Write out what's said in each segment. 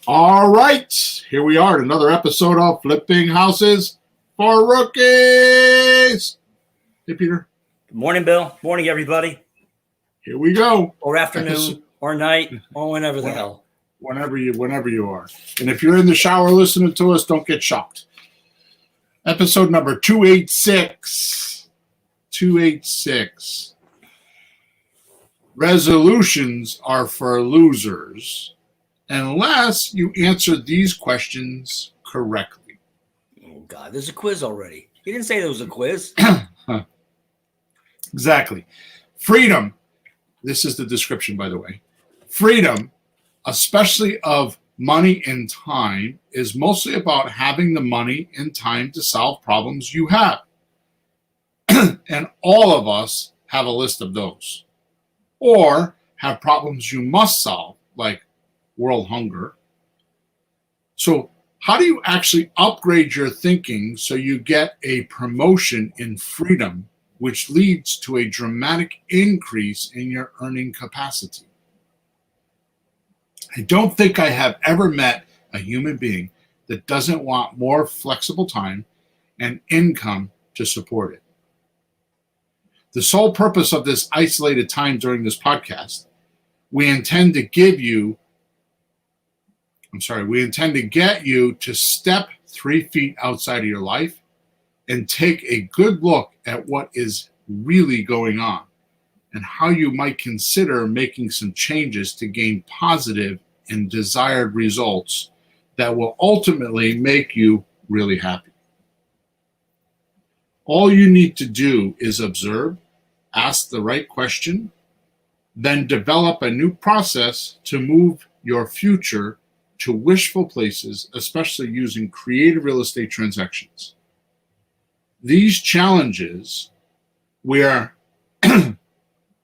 All right, here we are, another episode of Flipping Houses for Rookies. Hey, Peter. Good morning, Bill. Morning, everybody. Here we go. Or afternoon, or night, or whenever the hell. Whenever you are. And if you're in the shower listening to us, don't get shocked. Episode number 286. 286. Resolutions are for losers unless you answer these questions correctly. Oh, God, there's a quiz already. You didn't say there was a quiz. Exactly. Freedom. This is the description, by the way. Freedom, especially of money and time, is mostly about having the money and time to solve problems you have. And all of us have a list of those. Or have problems you must solve, like world hunger. So how do you actually upgrade your thinking so you get a promotion in freedom, which leads to a dramatic increase in your earning capacity? I don't think I have ever met a human being that doesn't want more flexible time and income to support it. The sole purpose of this isolated time during this podcast, we intend to get you to step 3 feet outside of your life and take a good look at what is really going on and how you might consider making some changes to gain positive and desired results that will ultimately make you really happy. All you need to do is observe, ask the right question, then develop a new process to move your future to wishful places, especially using creative real estate transactions. These challenges I'll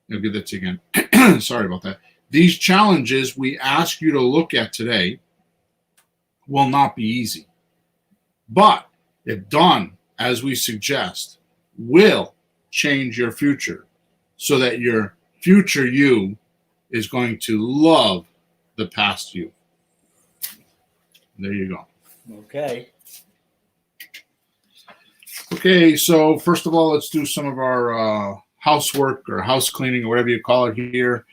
give that to you again. Sorry about that. These challenges we ask you to look at today will not be easy. But if done as we suggest, will change your future so that your future you is going to love the past you. There you go. Okay, so first of all, let's do some of our housework or house cleaning or whatever you call it here.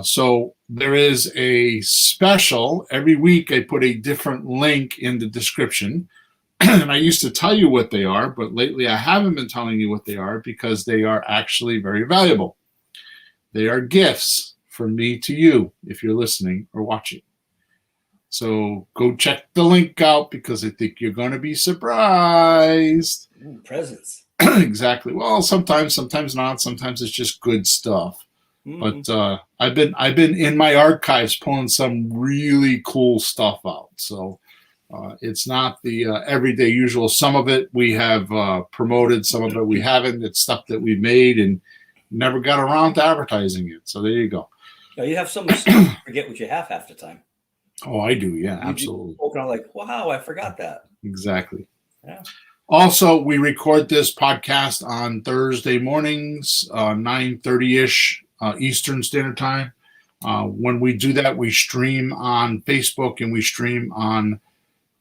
So there is a special. Every week I put a different link in the description. And I used to tell you what they are, but lately I haven't been telling you what they are because they are actually very valuable. They are gifts from me to you if you're listening or watching. So go check the link out because I think you're going to be surprised. Presents. Exactly. Well, sometimes not. Sometimes it's just good stuff. But I've been in my archives pulling some really cool stuff out. So it's not the everyday usual. Some of it we have promoted. Some of it we haven't. It's stuff that we made and never got around to advertising it. So there you go. Now you have so much stuff, you forget what you have half the time. Oh, I do. Yeah, absolutely. I'm like, wow, I forgot that. Exactly. Yeah. Also, we record this podcast on Thursday mornings, 9:30-ish Eastern Standard Time. When we do that, we stream on Facebook and we stream on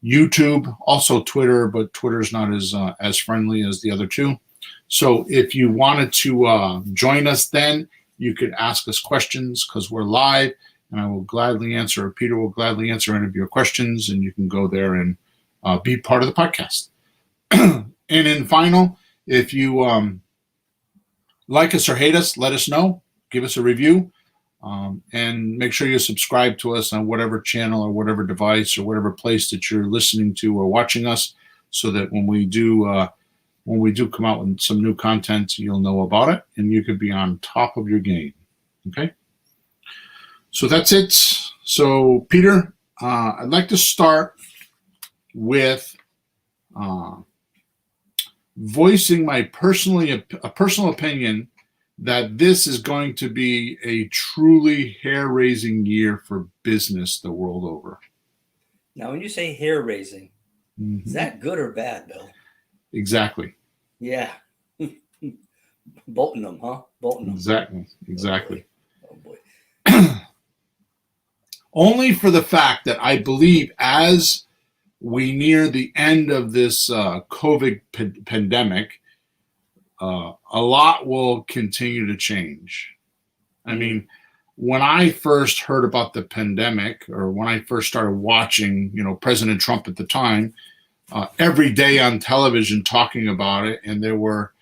YouTube, also Twitter, but Twitter's not as friendly as the other two. So if you wanted to join us then, you could ask us questions because we're live, and I will gladly answer, or Peter will gladly answer any of your questions, and you can go there and be part of the podcast. And in final, if you like us or hate us, let us know. Give us a review. And make sure you subscribe to us on whatever channel or whatever device or whatever place that you're listening to or watching us, so that when we do come out with some new content, you'll know about it and you could be on top of your game. Okay. So that's it. So Peter, I'd like to start with voicing my personal opinion that this is going to be a truly hair-raising year for business the world over. Now, when you say hair-raising, is that good or bad, Bill? Exactly. Yeah. Bolting them, huh? Bolting them. Exactly. Oh boy. only for the fact that I believe as we near the end of this COVID pandemic, a lot will continue to change. I mean, when I first heard about the pandemic, or when I first started watching, President Trump at the time, every day on television talking about it, and there were,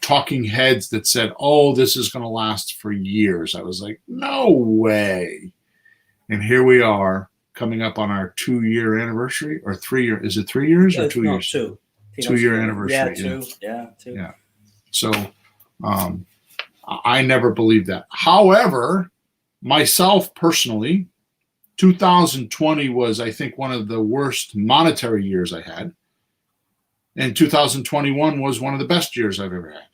talking heads that said, "Oh, this is going to last for years." I was like, "No way!" And here we are, coming up on our 2-year anniversary, or 3 year. Is it 3 years or 2 years? Two. 2-year anniversary. Yeah, two. Yeah, two. Yeah. So, I never believed that. However, myself personally, 2020 was, I think, one of the worst monetary years I had. And 2021 was one of the best years I've ever had,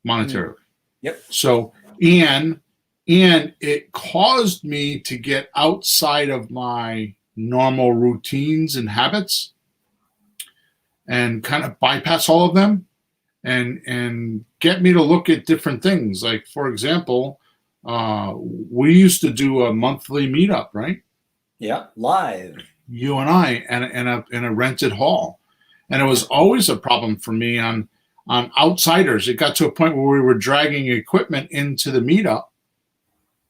monetarily. Yep. So, and it caused me to get outside of my normal routines and habits and kind of bypass all of them and get me to look at different things. Like, for example, we used to do a monthly meetup, right? Yeah, live. You and I, in a rented hall, and it was always a problem for me on outsiders. It got to a point where we were dragging equipment into the meetup,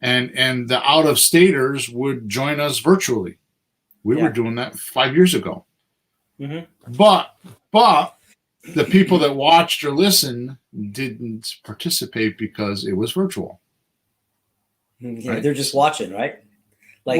and the out of staters would join us virtually. We were doing that 5 years ago, but the people that watched or listened didn't participate because it was virtual. Yeah, right? They're just watching, right? Like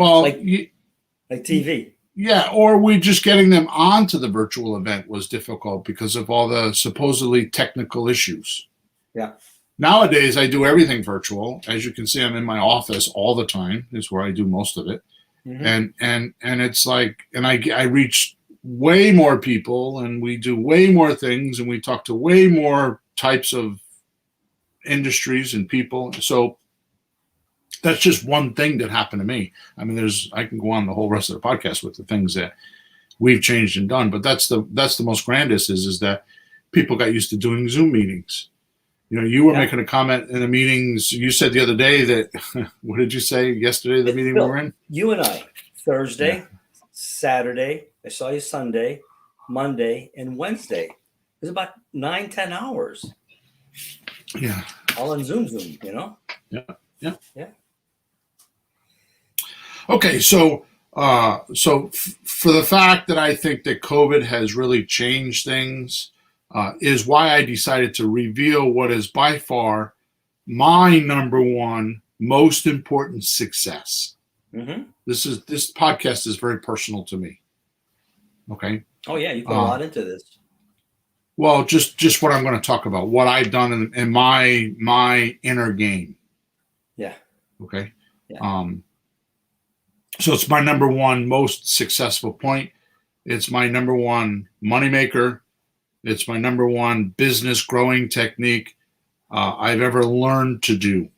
TV. Yeah, or we just getting them onto the virtual event was difficult because of all the supposedly technical issues. Yeah. Nowadays, I do everything virtual. As you can see, I'm in my office all the time. Is where I do most of it, and it's like, and I reach way more people, and we do way more things, and we talk to way more types of industries and people. So that's just one thing that happened to me. I mean, I can go on the whole rest of the podcast with the things that we've changed and done, but that's the most grandest is that people got used to doing Zoom meetings. You were making a comment in the meetings. You said the other day that, what did you say yesterday, the meeting we were in? You and I, Thursday, Saturday, I saw you Sunday, Monday, and Wednesday. It was about 9-10 hours. Yeah. All on Zoom, Yeah. Okay, so for the fact that I think that COVID has really changed things, is why I decided to reveal what is by far my number one most important success. This podcast is very personal to me. Okay. Oh yeah, you put a lot into this. Well, just what I'm going to talk about, what I've done in my inner game. Yeah. Okay. Yeah. So it's my number one most successful point. It's my number one moneymaker. It's my number one business growing technique I've ever learned to do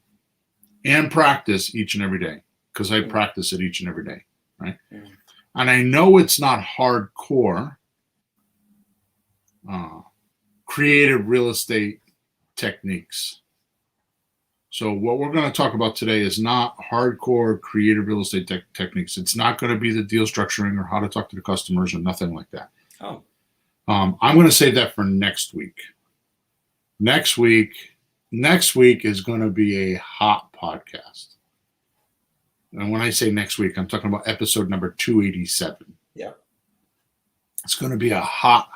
and practice each and every day, because I practice it each and every day, right? And I know it's not hardcore creative real estate techniques. So what we're going to talk about today is not hardcore creative real estate techniques. It's not going to be the deal structuring or how to talk to the customers or nothing like that. Oh. I'm going to save that for next week. Next week is going to be a hot podcast. And when I say next week, I'm talking about episode number 287. Yeah. It's going to be a hot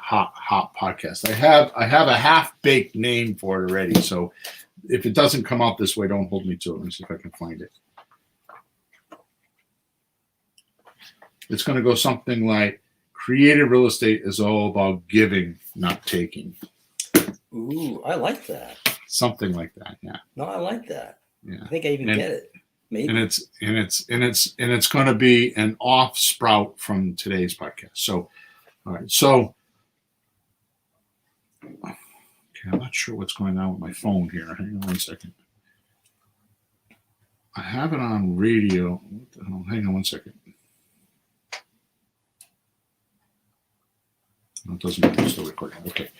podcast. I have a half-baked name for it already. So if it doesn't come out this way, don't hold me to it. Let me see if I can find it. It's going to go something like, creative real estate is all about giving, not taking. Ooh, I like that. Something like that, yeah. No, I like that. Yeah. I think I even get it. Maybe. And it's going to be an off sprout from today's podcast. So, all right. So, okay, I'm not sure what's going on with my phone here. Hang on one second. I have it on radio. What the hell? Hang on one second. No, it doesn't matter. It's still recording. Okay.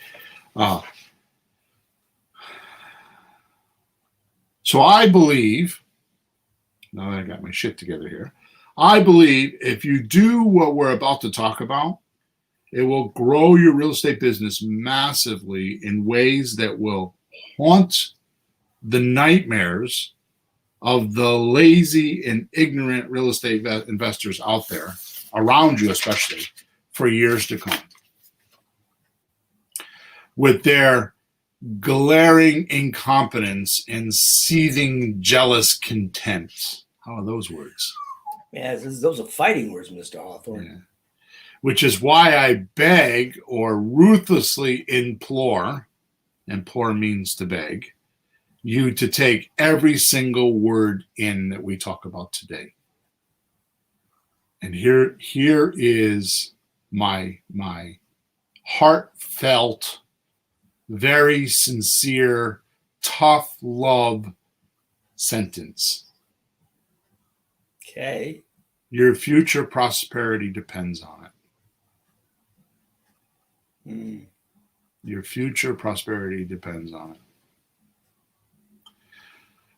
So I believe, now that I got my shit together here, I believe if you do what we're about to talk about, it will grow your real estate business massively in ways that will haunt the nightmares of the lazy and ignorant real estate investors out there, around you especially, for years to come. With their glaring incompetence and seething jealous contempt. How are those words? Yeah, those are fighting words, Mr. Hawthorne. Yeah. Which is why I beg or ruthlessly implore means to beg, you to take every single word in that we talk about today. And here is my heartfelt, very sincere, tough love sentence. Okay. Your future prosperity depends on it. Your future prosperity depends on it.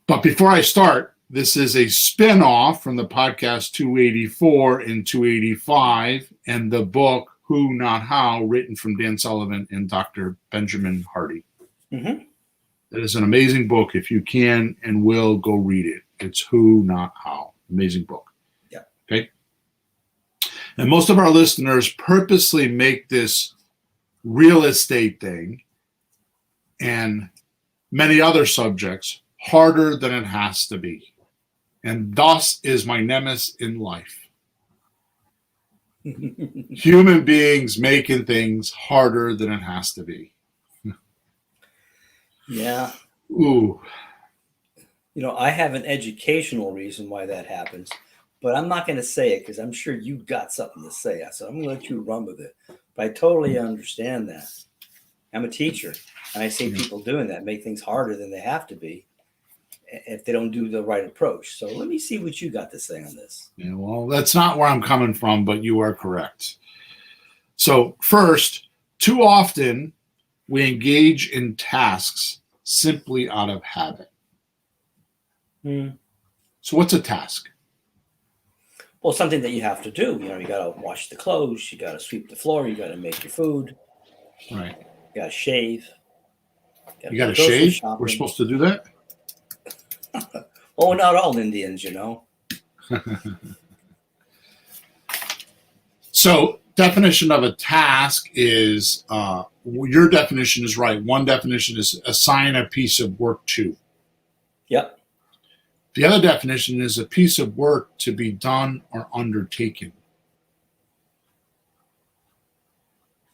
But before I start, this is a spin-off from the podcast 284 and 285 and the book Who Not How, written from Dan Sullivan and Dr. Benjamin Hardy. Mm-hmm. That is an amazing book. If you can and will, go read it. It's Who Not How. Amazing book. Yeah. Okay. And most of our listeners purposely make this real estate thing and many other subjects harder than it has to be. And thus is my nemesis in life. Human beings making things harder than it has to be. Yeah. Ooh. You know, I have an educational reason why that happens, but I'm not going to say it because I'm sure you've got something to say. So I'm going to let you run with it. But I totally understand that. I'm a teacher, and I see people doing that, make things harder than they have to be if they don't do the right approach. So let me see what you got to say on this. Yeah, well, that's not where I'm coming from, but you are correct. So first, too often we engage in tasks simply out of habit. So what's a task? Well, something that you have to do. You know, you got to wash the clothes, you got to sweep the floor, you got to make your food. Right. You got to shave. You got to shave? We're supposed to do that? Oh, not all Indians, you know. So definition of a task is, your definition is right. One definition is assign a piece of work to. Yep. The other definition is a piece of work to be done or undertaken.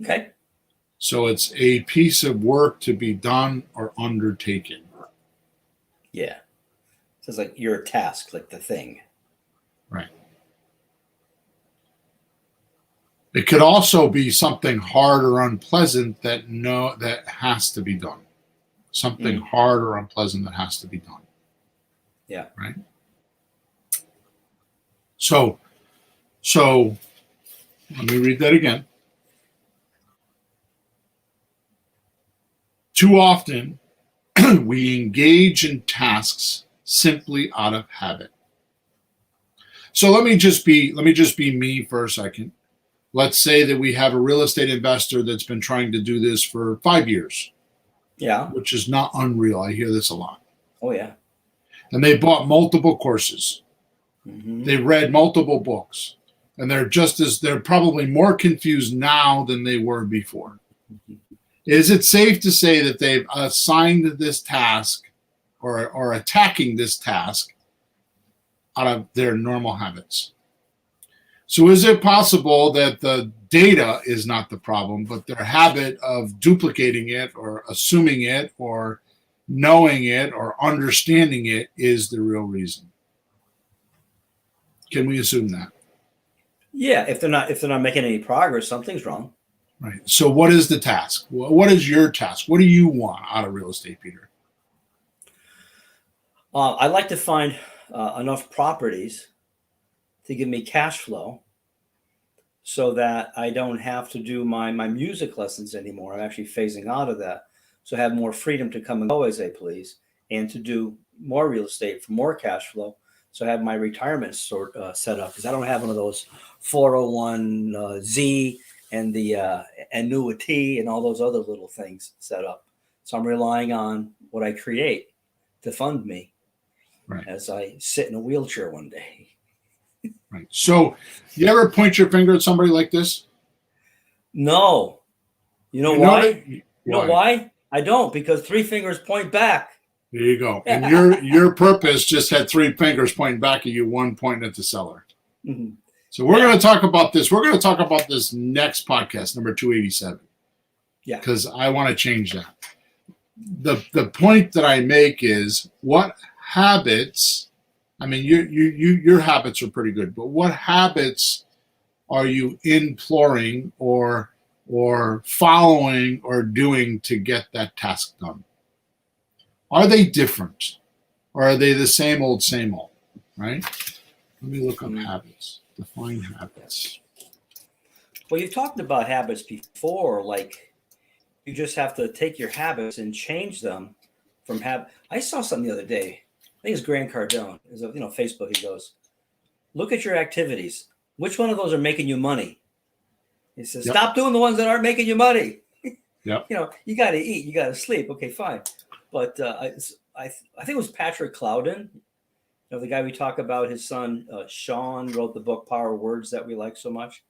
Okay. So it's a piece of work to be done or undertaken. Yeah. So it's like your task, like the thing. Right. It could also be something hard or unpleasant that has to be done. Something hard or unpleasant that has to be done. Yeah. Right. So let me read that again. Too often we engage in tasks simply out of habit. So let me just be me for a second. Let's say that we have a real estate investor that's been trying to do this for 5 years. Yeah. Which is not unreal. I hear this a lot. Oh, yeah. And they bought multiple courses. Mm-hmm. They've read multiple books. And they're probably more confused now than they were before. Is it safe to say that they've assigned this task or attacking this task out of their normal habits? So is it possible that the data is not the problem, but their habit of duplicating it or assuming it or knowing it or understanding it is the real reason? Can we assume that? Yeah, if they're not making any progress, something's wrong. Right. So what is the task? What is your task? What do you want out of real estate, Peter? I'd like to find enough properties to give me cash flow so that I don't have to do my music lessons anymore. I'm actually phasing out of that. So I have more freedom to come and go as I please and to do more real estate for more cash flow So I have my retirement set up because I don't have one of those 401z and the annuity and all those other little things set up. So I'm relying on what I create to fund me as I sit in a wheelchair one day. Right. So you ever point your finger at somebody like this? No. You know why? You know why? I don't, because 3 fingers point back. There you go. And your purpose just had 3 fingers pointing back at you, 1 pointing at the seller. Mm-hmm. So we're going to talk about this. We're going to talk about this next podcast, number 287. Yeah. Because I want to change that. The point that I make is what habits, I mean, your habits are pretty good, but what habits are you imploring or following or doing to get that task done? Are they different? Or are they the same old, right? Let me look up habits. Define habits. Well, you've talked about habits before, like you just have to take your habits and change them from habit. I saw something the other day. I think it's Grant Cardone. It's Facebook. He goes, look at your activities. Which one of those are making you money? He says, stop doing the ones that aren't making you money. Yep. You got to eat, you got to sleep. Okay, fine. But I think it was Patrick Clouden, the guy we talk about. His son Sean wrote the book Power of Words that we like so much.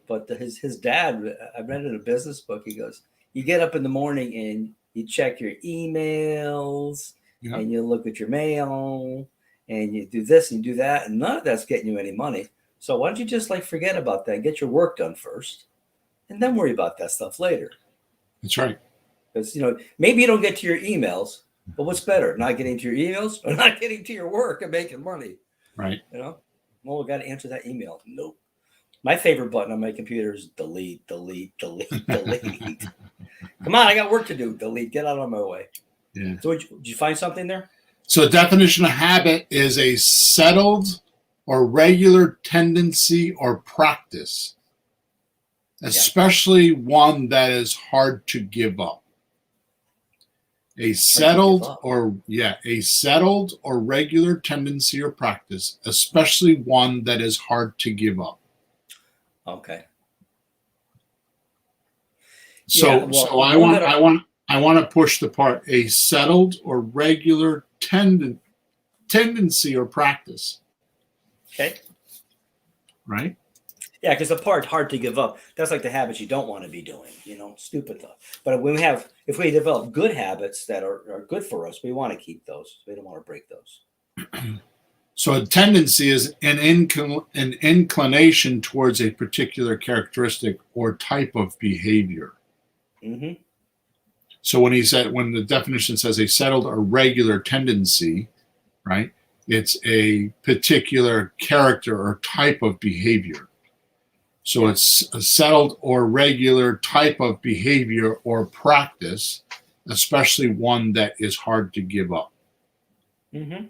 But his dad, I read in a business book. He goes, you get up in the morning and you check your emails and you look at your mail and you do this and you do that, and none of that's getting you any money. So why don't you just forget about that and get your work done first, and then worry about that stuff later. That's right. Because, maybe you don't get to your emails, but what's better, not getting to your emails or not getting to your work and making money? Right. Well, we got to answer that email. Nope. My favorite button on my computer is delete, delete, delete, delete. Come on, I got work to do. Delete. Get out of my way. Yeah. So did you find something there? So definition of habit is a settled or regular tendency or practice, especially one that is hard to give up. A settled or regular tendency or practice, especially one that is hard to give up. Okay. So I want to push the part, a settled or regular tendency or practice. Okay. Right? Yeah, because the part hard to give up, that's like the habits you don't want to be doing, stupid stuff. But if we develop good habits that are good for us, we want to keep those. We don't want to break those. So a tendency is an inclination towards a particular characteristic or type of behavior. Mm-hmm. So when the definition says a settled or regular tendency, right, it's a particular character or type of behavior. So it's a settled or regular type of behavior or practice, especially one that is hard to give up. Mm-hmm.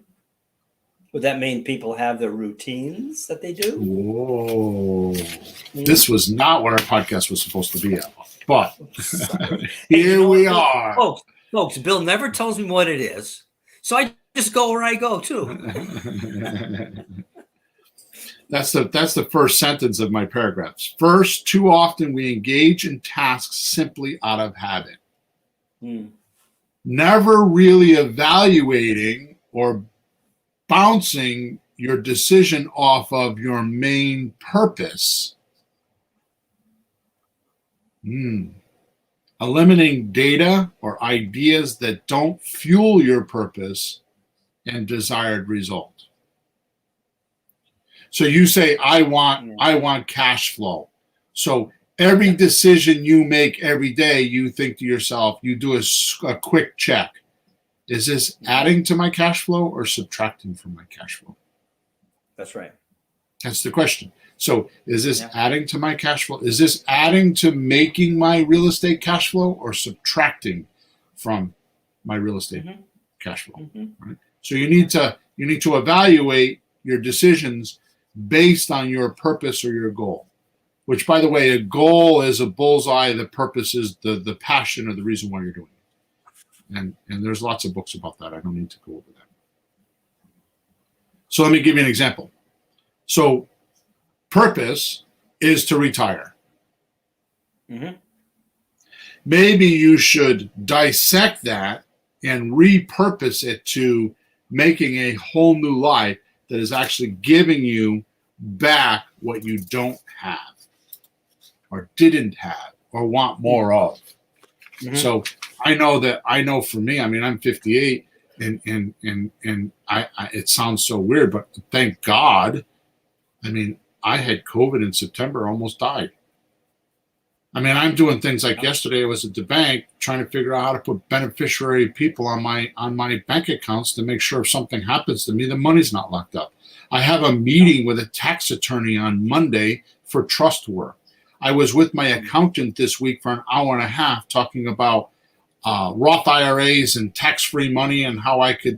Would that mean people have their routines that they do? Whoa. Mm-hmm. This was not what our podcast was supposed to be about. But here we are. Folks, Bill never tells me what it is. So I just go where I go, too. That's the first sentence of my paragraphs. First, too often we engage in tasks simply out of habit. Never really evaluating or bouncing your decision off of your main purpose. Eliminating data or ideas that don't fuel your purpose and desired result. So you say, I want cash flow. So every decision you make every day, you think to yourself, you do a quick check. Is this adding to my cash flow or subtracting from my cash flow? That's right. That's the question. So is this adding to my cash flow? Is this adding to making my real estate cash flow or subtracting from my real estate cash flow? Right? So you need to evaluate your decisions based on your purpose or your goal, which, by the way, a goal is a bullseye. The purpose is the passion or the reason why you're doing it. And there's lots of books about that. I don't need to go over that. So let me give you an example. So purpose is to retire. Mm-hmm. Maybe you should dissect that and repurpose it to making a whole new life that is actually giving you back what you don't have or didn't have or want more of. Mm-hmm. So I know for me, I mean, I'm 58 and I it sounds so weird, but thank God. I mean, I had COVID in September, almost died. I mean, I'm doing things like yesterday I was at the bank trying to figure out how to put beneficiary people on my bank accounts to make sure if something happens to me, the money's not locked up. I have a meeting with a tax attorney on Monday for trust work. I was with my accountant this week for an hour and a half talking about Roth IRAs and tax-free money and how I could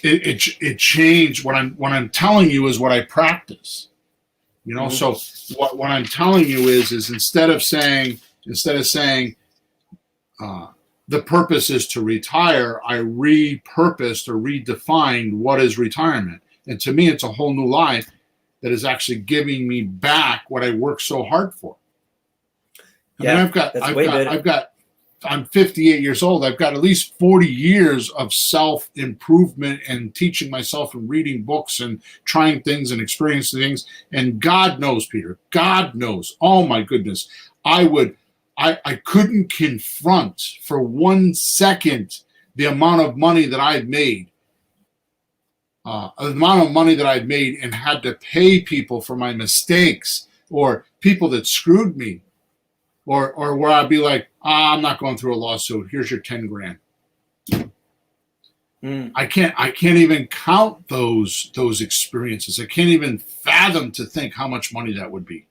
it changed. What I'm telling you is what I practice. Mm-hmm. So what I'm telling you is instead of saying the purpose is to retire, I repurposed or redefined what is retirement. And to me, it's a whole new life that is actually giving me back what I worked so hard for. I mean, I'm 58 years old. I've got at least 40 years of self-improvement and teaching myself and reading books and trying things and experiencing things. And God knows, Peter, God knows. Oh my goodness. I couldn't confront for 1 second the amount of money that I've made. And had to pay people for my mistakes or people that screwed me. Or where I'd be like, I'm not going through a lawsuit. Here's your 10 grand. I can't even count those experiences. I can't even fathom to think how much money that would be.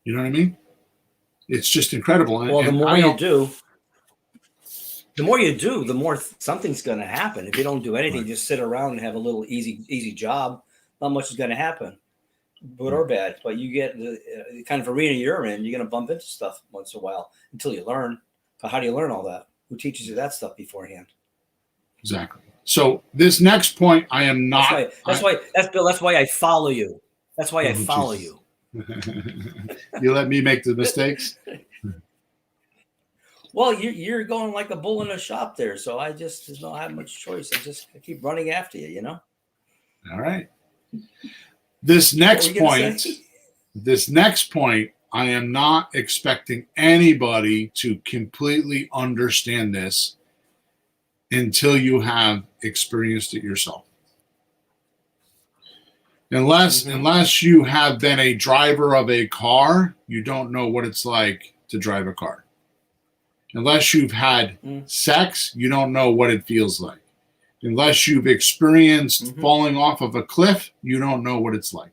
You know what I mean? It's just incredible. Well, the more you do, the more something's going to happen. If you don't do anything, just sit around and have a little easy job, not much is going to happen. Good or bad, but you get the kind of arena you're in, you're going to bump into stuff once in a while until you learn. But how do you learn all that? Who teaches you that stuff beforehand? Exactly. So this next point, I am not. That's why I follow you. That's why I follow you. You let me make the mistakes. Well, you're going like a bull in a shop there, so I just don't have much choice. I keep running after you, you know. All right. This next point, I am not expecting anybody to completely understand this until you have experienced it yourself. Unless you have been a driver of a car, you don't know what it's like to drive a car. Unless you've had sex, you don't know what it feels like. Unless you've experienced falling off of a cliff, you don't know what it's like.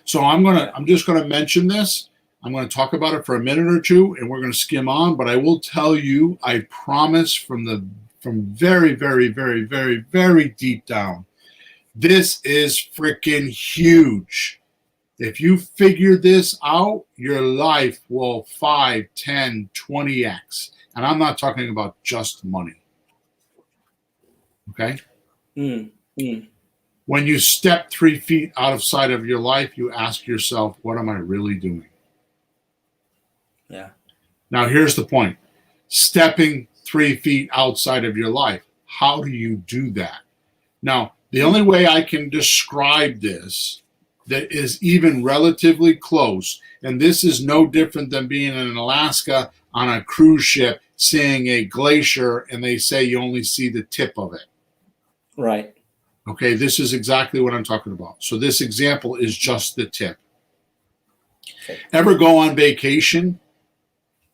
So I'm just gonna mention this. I'm going to talk about it for a minute or two, and we're going to skim on. But I will tell you, I promise, from very, very, very, very, very deep down, this is freaking huge. If you figure this out, your life will 5, 10, 20x. And I'm not talking about just money. Okay? When you step 3 feet outside of your life, you ask yourself, what am I really doing? Yeah. Now, here's the point. Stepping 3 feet outside of your life. How do you do that? Now, the only way I can describe this that is even relatively close, and this is no different than being in Alaska on a cruise ship, seeing a glacier, and they say you only see the tip of it. Right. Okay, this is exactly what I'm talking about. So this example is just the tip. Okay. Ever go on vacation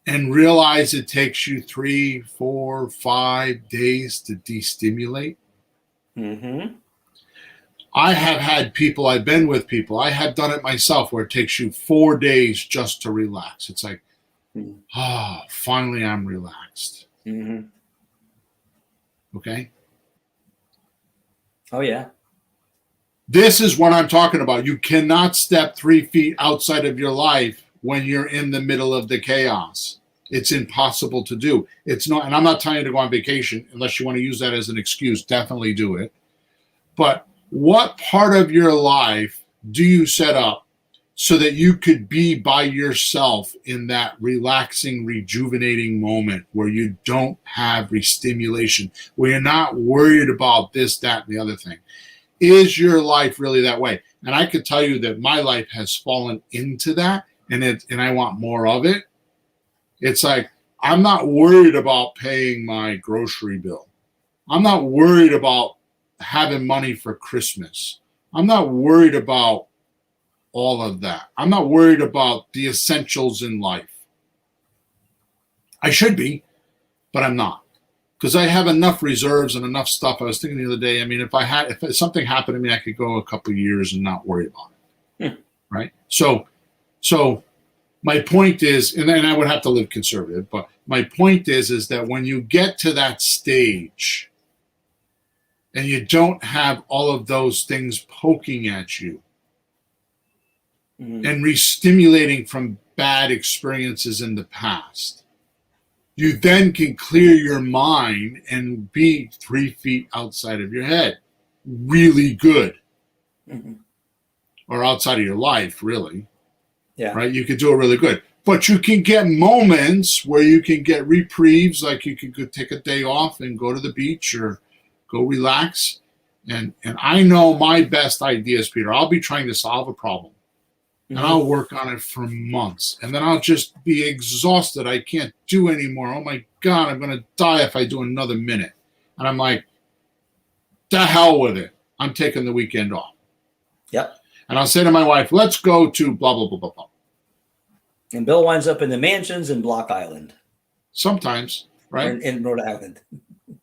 and realize it takes you 3, 4, 5 days to destimulate? I have had people, I've been with people, I have done it myself where it takes you 4 days just to relax. It's like, finally I'm relaxed. Okay? Oh, yeah. This is what I'm talking about. You cannot step 3 feet outside of your life when you're in the middle of the chaos. It's impossible to do. It's not, and I'm not telling you to go on vacation unless you want to use that as an excuse. Definitely do it. But what part of your life do you set up so that you could be by yourself in that relaxing, rejuvenating moment where you don't have restimulation, where you're not worried about this, that, and the other thing? Is your life really that way? And I could tell you that my life has fallen into that, and I want more of it. It's like, I'm not worried about paying my grocery bill. I'm not worried about having money for Christmas. I'm not worried about all of that. I'm not worried about the essentials in life. I should be, but I'm not, because I have enough reserves and enough stuff. I was thinking the other day, I mean, if something happened to me, I could go a couple of years and not worry about it. Right? So my point is, and then I would have to live conservative, but my point is that when you get to that stage and you don't have all of those things poking at you and re-stimulating from bad experiences in the past, you then can clear your mind and be 3 feet outside of your head. Really good. Or outside of your life, really. Yeah. Right? You could do it really good. But you can get moments where you can get reprieves, like you could go take a day off and go to the beach or go relax. And I know my best ideas, Peter. I'll be trying to solve a problem. And I'll work on it for months. And then I'll just be exhausted. I can't do anymore. Oh my God, I'm going to die if I do another minute. And I'm like, the hell with it. I'm taking the weekend off. Yep. And I'll say to my wife, let's go to blah, blah, blah, blah, blah. And Bill winds up in the mansions in Block Island. Sometimes, right? Or in Rhode Island.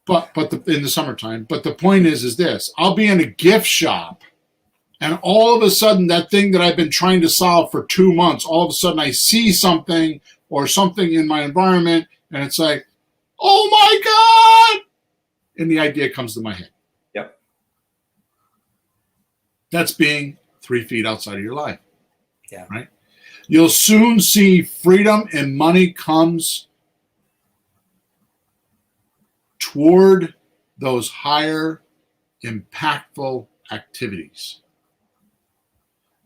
But in the summertime. But the point is this. I'll be in a gift shop, and all of a sudden that thing that I've been trying to solve for 2 months, all of a sudden I see something or something in my environment, and it's like, oh my God! And the idea comes to my head. Yep. That's being 3 feet outside of your life. Yeah. Right? You'll soon see freedom and money comes toward those higher, impactful activities.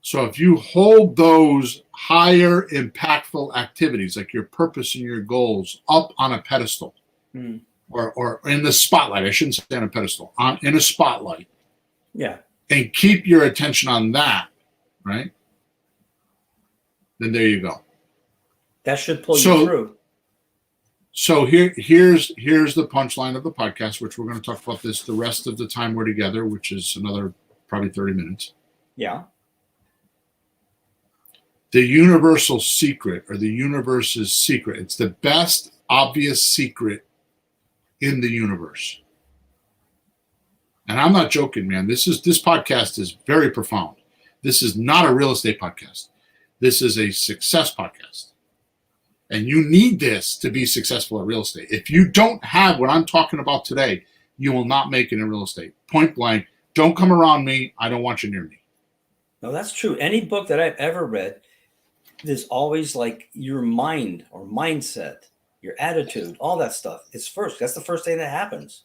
So if you hold those higher, impactful activities, like your purpose and your goals, up on a pedestal, or in the spotlight, I shouldn't say on a pedestal, in a spotlight, yeah, and keep your attention on that, right? Then there you go. That should pull you through. So here's the punchline of the podcast, which we're going to talk about this the rest of the time we're together, which is another probably 30 minutes. Yeah. The universal secret, or the universe's secret, it's the best obvious secret in the universe. And I'm not joking, man. This podcast is very profound. This is not a real estate podcast. This is a success podcast. And you need this to be successful at real estate. If you don't have what I'm talking about today, you will not make it in real estate. Point blank, don't come around me. I don't want you near me. No, that's true. Any book that I've ever read, there's always like your mind or mindset, your attitude, all that stuff is first. That's the first thing that happens.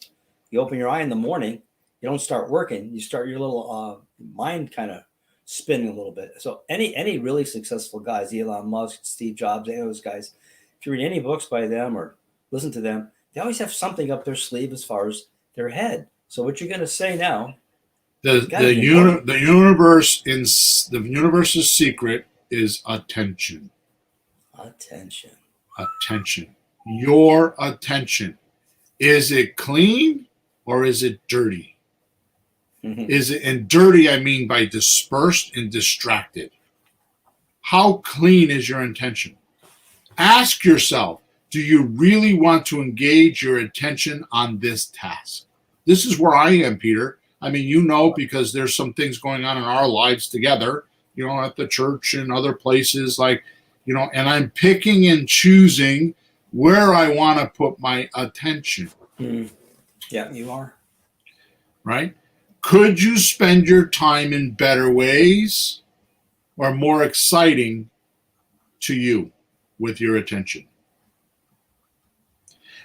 You open your eye in the morning, you don't start working. You start your little mind kind of spinning a little bit. So any really successful guys, Elon Musk, Steve Jobs, any of those guys, if you read any books by them or listen to them, they always have something up their sleeve as far as their head. So what you're going to say now, the universe's secret is attention. Attention. Your attention. Is it clean or is it dirty? Is it, and dirty, I mean by dispersed and distracted. How clean is your intention? Ask yourself, do you really want to engage your attention on this task? This is where I am, Peter. I mean, you know, because there's some things going on in our lives together, you know, at the church and other places, like, you know, and I'm picking and choosing where I want to put my attention. Yeah, you are. Right? Could you spend your time in better ways or more exciting to you with your attention?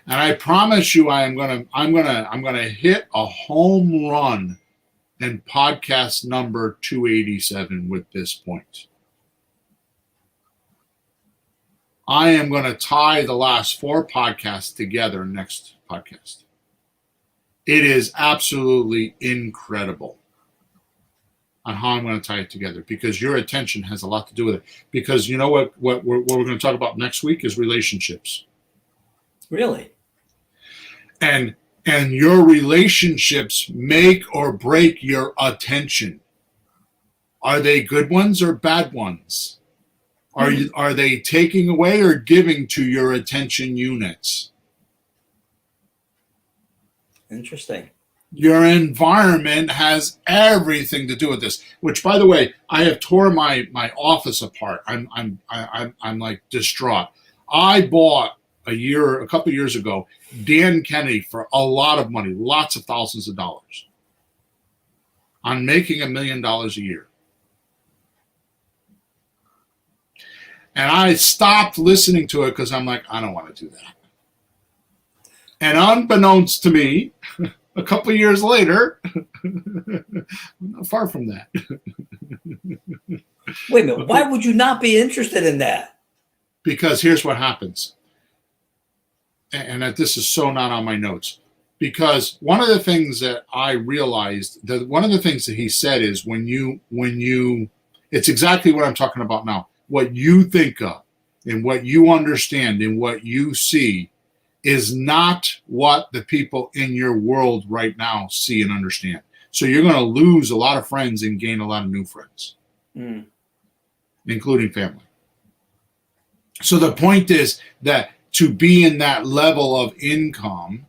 And I promise you, I'm gonna hit a home run in podcast number 287 with this point. I am going to tie the last 4 podcasts together next podcast. It is absolutely incredible on how I'm going to tie it together, because your attention has a lot to do with it. Because you know what we're going to talk about next week is relationships. Really? And your relationships make or break your attention. Are they good ones or bad ones? Are they taking away or giving to your attention units? Interesting. Your environment has everything to do with this. Which, by the way, I have torn my office apart. I'm like distraught. I bought a couple of years ago, Dan Kennedy for a lot of money, lots of thousands of dollars, on making $1 million a year. And I stopped listening to it because I'm like, I don't want to do that. And unbeknownst to me, a couple of years later, not far from that. Wait a minute. Why would you not be interested in that? Because here's what happens. And that this is so not on my notes. Because one of the things that I realized, that one of the things that he said is when you, it's exactly what I'm talking about now. What you think of and what you understand and what you see is not what the people in your world right now see and understand. So you're going to lose a lot of friends and gain a lot of new friends, including family. So the point is that to be in that level of income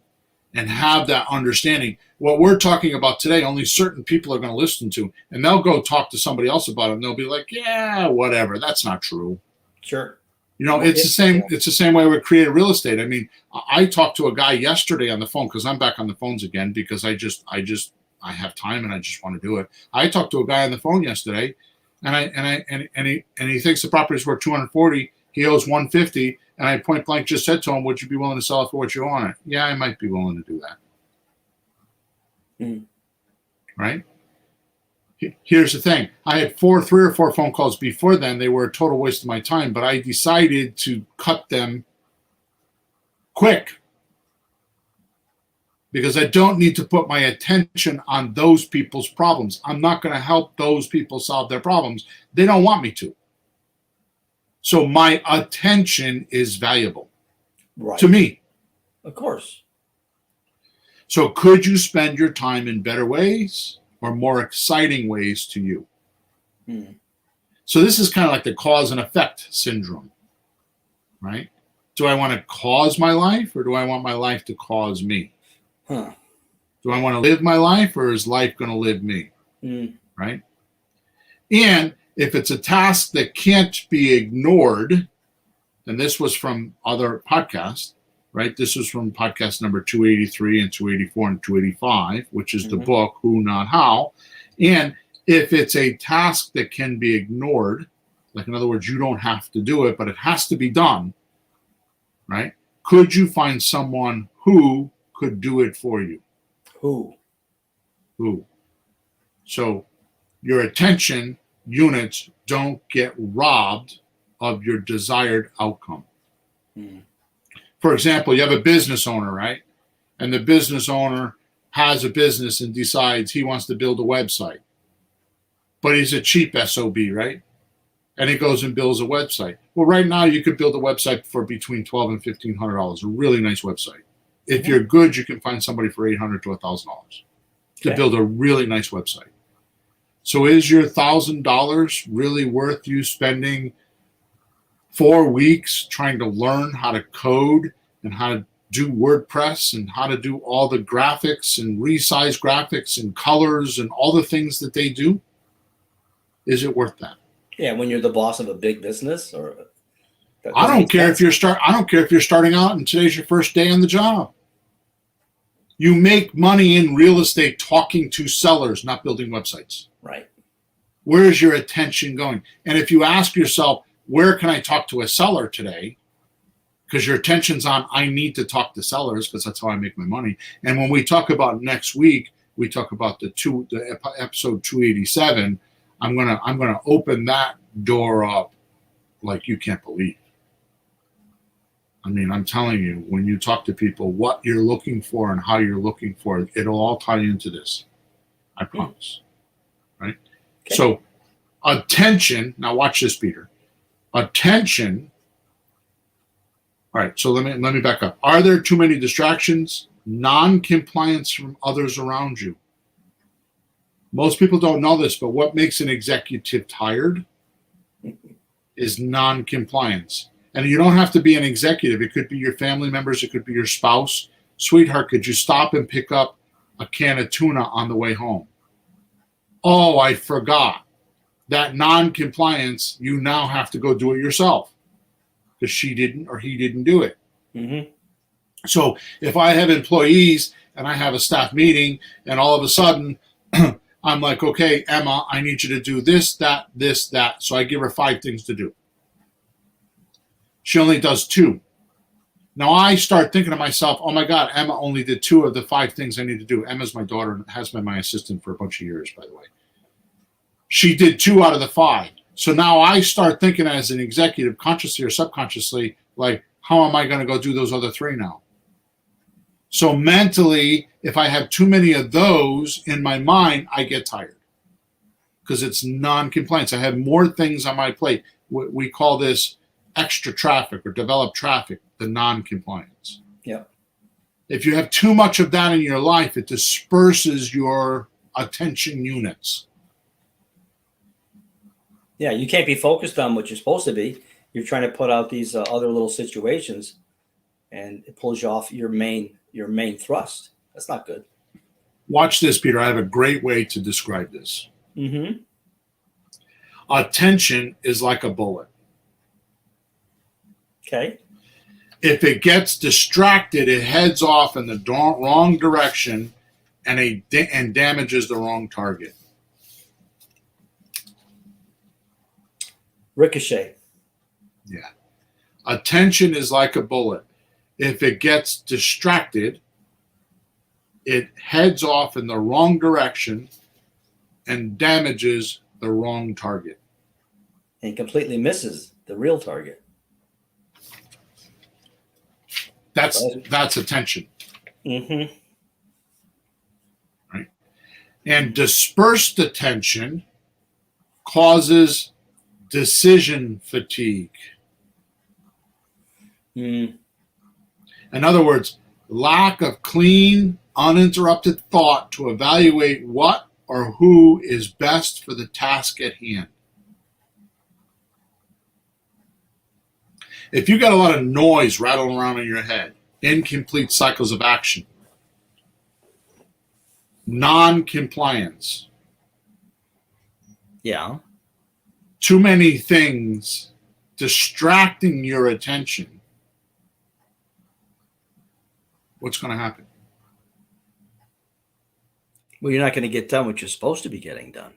and have that understanding, what we're talking about today, only certain people are going to listen to, and they'll go talk to somebody else about it, and they'll be like, yeah, whatever, that's not true. Sure. You know, it's the same. It's the same way with creative real estate. I mean, I talked to a guy yesterday on the phone, because I'm back on the phones again because I have time and I just want to do it. I talked to a guy on the phone yesterday, and he thinks the property's worth 240. He owes 150, and I point blank just said to him, "Would you be willing to sell it for what you want it?" Yeah, I might be willing to do that. Right? Here's the thing. I had 3 or 4 phone calls before then. They were a total waste of my time, but I decided to cut them quick because I don't need to put my attention on those people's problems. I'm not going to help those people solve their problems. They don't want me to. So my attention is valuable to me. Of course. So could you spend your time in better ways or more exciting ways to you? So this is kind of like the cause and effect syndrome, right? Do I want to cause my life, or do I want my life to cause me? Do I want to live my life, or is life going to live me? Right? And if it's a task that can't be ignored, and this was from other podcasts, right? This was from podcast number 283 and 284 and 285, which is the book, Who Not How. And if it's a task that can be ignored, like in other words, you don't have to do it, but it has to be done, right? Could you find someone who could do it for you? Who? So your attention units don't get robbed of your desired outcome. For example, you have a business owner, right? And the business owner has a business and decides he wants to build a website. But he's a cheap SOB, right? And he goes and builds a website. Well, right now you could build a website for between $1,200 and $1,500, a really nice website. If you're good, you can find somebody for $800 to $1,000 to build a really nice website. So is your $1,000 really worth you spending 4 weeks trying to learn how to code and how to do WordPress and how to do all the graphics and resize graphics and colors and all the things that they do? Is it worth that? Yeah, when you're the boss of a big business, or I don't care if you're starting out and today's your first day on the job. You make money in real estate talking to sellers, not building websites. Right. Where is your attention going? And if you ask yourself, where can I talk to a seller today? because your attention's on, I need to talk to sellers because that's how I make my money. And when we talk about next week, we talk about the episode 287. I'm gonna open that door up like you can't believe. I mean, I'm telling you, when you talk to people, what you're looking for and how you're looking for it, it'll all tie into this. I promise. Right? Okay. So attention, now watch this, Peter. Attention. All right, so let me back up. Are there too many distractions? Non-compliance from others around you. Most people don't know this, but what makes an executive tired is non-compliance. And you don't have to be an executive. It could be your family members. It could be your spouse. Sweetheart, could you stop and pick up a can of tuna on the way home? Oh, I forgot. That non-compliance, you now have to go do it yourself because she didn't or he didn't do it. Mm-hmm. So if I have employees and I have a staff meeting and all of a sudden I'm like, okay, Emma, I need you to do this, that, this, that. So I give her 5 things to do. She only does 2. Now I start thinking to myself, oh my God, Emma only did 2 of the 5 things I need to do. Emma's my daughter and has been my assistant for a bunch of years, by the way. She did 2 out of the 5. So now I start thinking as an executive, consciously or subconsciously, like, how am I going to go do those other 3 now? So mentally, if I have too many of those in my mind, I get tired because it's non-compliance. I have more things on my plate. We call this extra traffic or developed traffic, the non-compliance. Yeah. If you have too much of that in your life, it disperses your attention units. Yeah, you can't be focused on what you're supposed to be. You're trying to put out these other little situations, and it pulls you off your main thrust. That's not good. Watch this, Peter. I have a great way to describe this. Mm-hmm. Attention is like a bullet. Okay. If it gets distracted, it heads off in the wrong direction and damages the wrong target. Ricochet. Yeah. Attention is like a bullet. If it gets distracted, it heads off in the wrong direction and damages the wrong target. And completely misses the real target. That's attention. Mm-hmm. Right? And dispersed attention causes decision fatigue. Mm. In other words, lack of clean, uninterrupted thought to evaluate what or who is best for the task at hand. If you got a lot of noise rattling around in your head, incomplete cycles of action, non-compliance, Yeah. too many things distracting your attention, what's going to happen? Well, you're not going to get done what you're supposed to be getting done.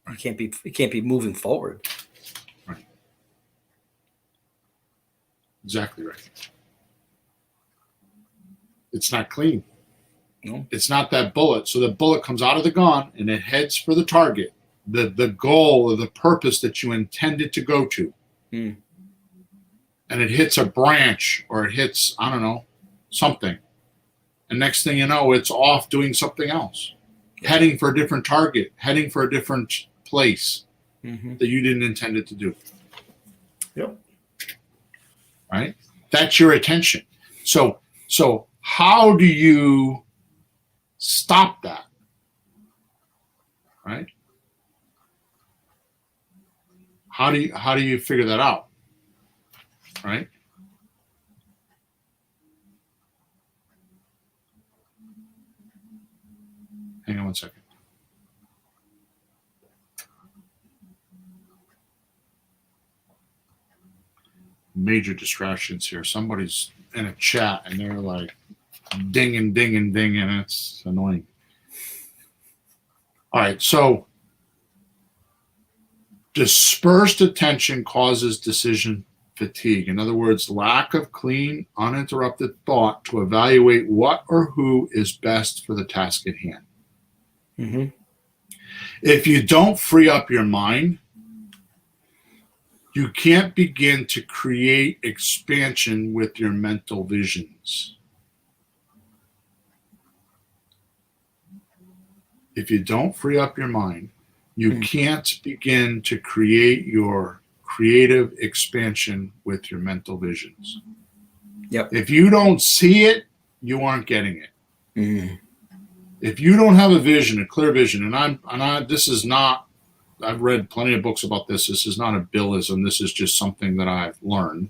You can't be moving forward. Right. Exactly right. It's not clean. No. It's not that bullet. So the bullet comes out of the gun and it heads for the target, the goal or the purpose that you intended to go to. Mm. And it hits a branch or it hits, I don't know, something. And next thing you know, it's off doing something else, heading for a different target, heading for a different place that you didn't intend it to do. Yep. Right? That's your attention. So how do you stop that? Right? How do you figure that out? Right? Hang on one second. Major distractions here. Somebody's in a chat and they're like dinging, dinging, dinging. It's annoying. All right. So dispersed attention causes decision fatigue. In other words, lack of clean, uninterrupted thought to evaluate what or who is best for the task at hand. Mm-hmm. If you don't free up your mind, you can't begin to create expansion with your mental visions. If you don't free up your mind, you can't begin to create your creative expansion with your mental visions. Yep. If you don't see it, you aren't getting it. Mm-hmm. If you don't have a vision, a clear vision, this is not, I've read plenty of books about this. This is not a Billism. This is just something that I've learned.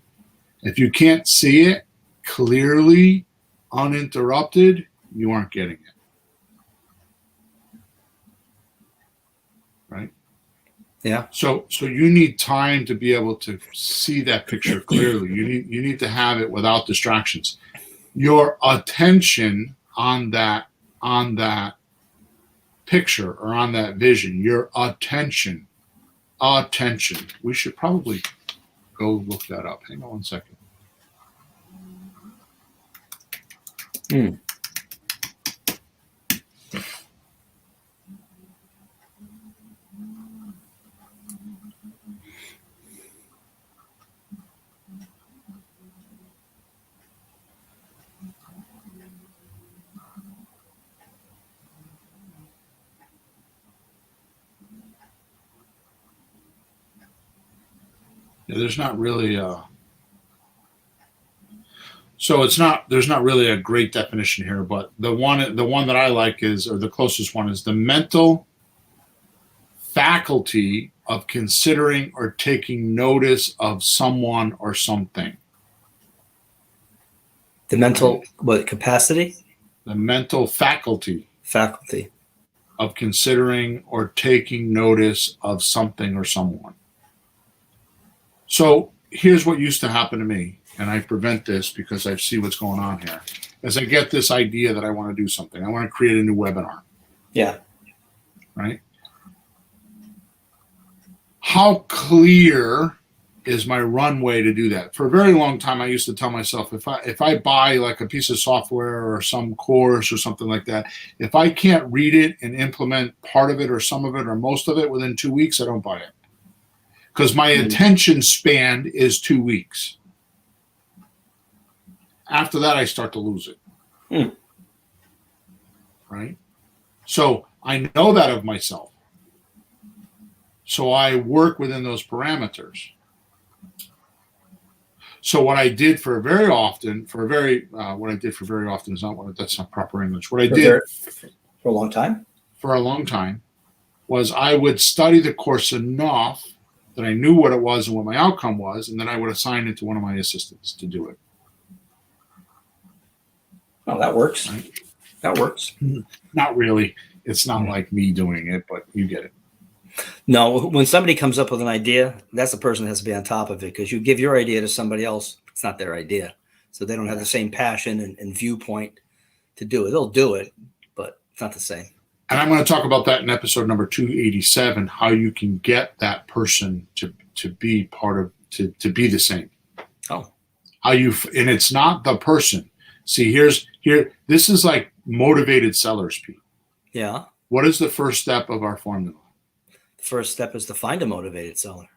If you can't see it clearly, uninterrupted, you aren't getting it. Right? Yeah. So you need time to be able to see that picture clearly. You need to have it without distractions. Your attention on that picture or on that vision, your attention. We should probably go look that up. Hang on 1 second. Yeah, there's not really there's not really a great definition here, but the one that I like is, or the closest one is, the mental faculty of considering or taking notice of someone or something. The mental capacity? The mental faculty of considering or taking notice of something or someone. So here's what used to happen to me, and I prevent this because I see what's going on here. As I get this idea that I want to do something, I want to create a new webinar. Yeah. Right? How clear is my runway to do that? For a very long time, I used to tell myself, if I buy like a piece of software or some course or something like that, if I can't read it and implement part of it or some of it or most of it within 2 weeks, I don't buy it. Because my attention span is 2 weeks. After that, I start to lose it. Right? So I know that of myself. So I work within those parameters. So what I did for very often is that's not proper English. What I did for a long time was I would study the course enough that I knew what it was and what my outcome was, and then I would assign it to one of my assistants to do it. Oh, that works. Right? That works. Not really. It's not like me doing it, but you get it. No, when somebody comes up with an idea, that's the person that has to be on top of it, because you give your idea to somebody else, it's not their idea. So they don't have the same passion and viewpoint to do it. They'll do it, but it's not the same. And I'm going to talk about that in episode number 287, how you can get that person to be part of, to be the same. Oh. And it's not the person. See, this is like motivated sellers, Pete. Yeah. What is the first step of our formula? The first step is to find a motivated seller.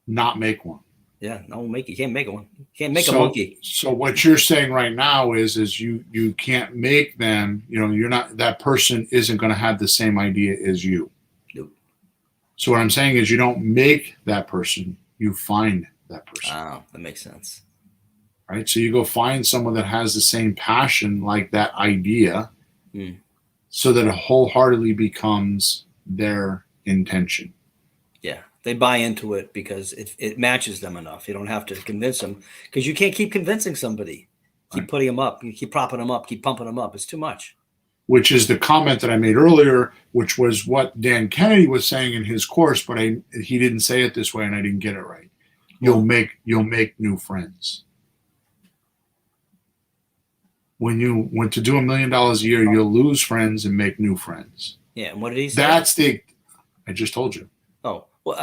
Not make one. Yeah, you can't make one. You can't make a monkey. So what you're saying right now is you can't make them, you're not, that person isn't going to have the same idea as you. Nope. So what I'm saying is you don't make that person, you find that person. Oh, that makes sense. Right? So you go find someone that has the same passion like that idea so that it wholeheartedly becomes their intention. Yeah. They buy into it because it matches them enough. You don't have to convince them, because you can't keep convincing somebody. Keep putting them up. You keep propping them up. Keep pumping them up. It's too much. Which is the comment that I made earlier, which was what Dan Kennedy was saying in his course, but he didn't say it this way, and I didn't get it right. You'll make new friends. When to do $1 million a year, you'll lose friends and make new friends. Yeah. And what did he say? I just told you. Oh, Well,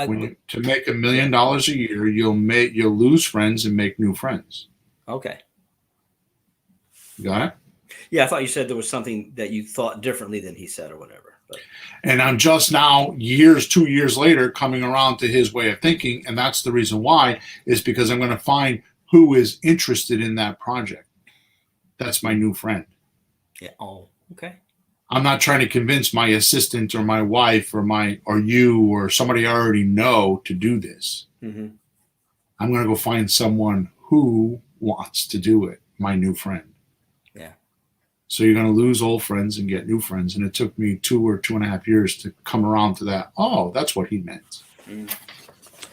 To make $1 million a year, you'll lose friends and make new friends. okay. You got it? Yeah, I thought you said there was something that you thought differently than he said or whatever. But And I'm just now 2 years later coming around to his way of thinking, and that's the reason why, is because I'm going to find who is interested in that project. That's my new friend. yeah. Oh, okay. I'm not trying to convince my assistant or my wife or you or somebody I already know to do this. Mm-hmm. I'm going to go find someone who wants to do it, my new friend. Yeah. So you're going to lose old friends and get new friends. And it took me 2 or 2.5 years to come around to that. Oh, that's what he meant. Mm.